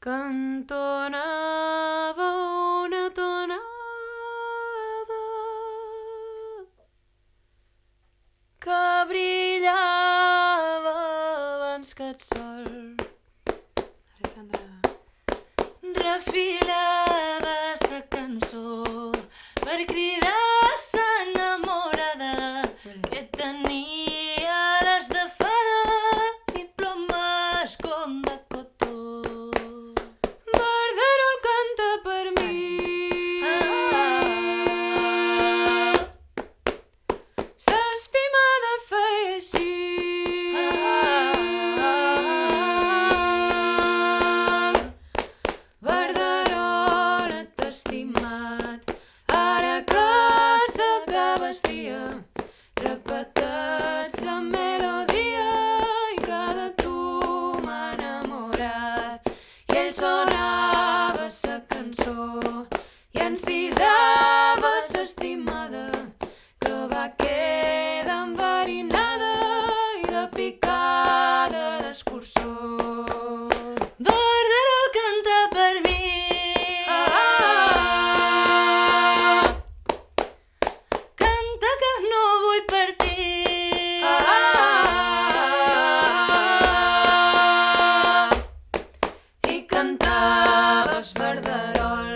que entonava una tonada que brillava abans que el sol. Refilava sa cançó per cridar-se enamorada que tenia les de fada i plomes com de cotó. Verderol canta per mi, s'estimada feia així. Verderolet estimat, ara que s'acaba el dia, repeteix la melodia i cada tu m'ha enamorat. I ell sonava sa cançó i encisava s'estimada que va quedar enverinada i de picada d'escurçó. Verderol canta per mi, canta que no vull partir, i cantaves Verderol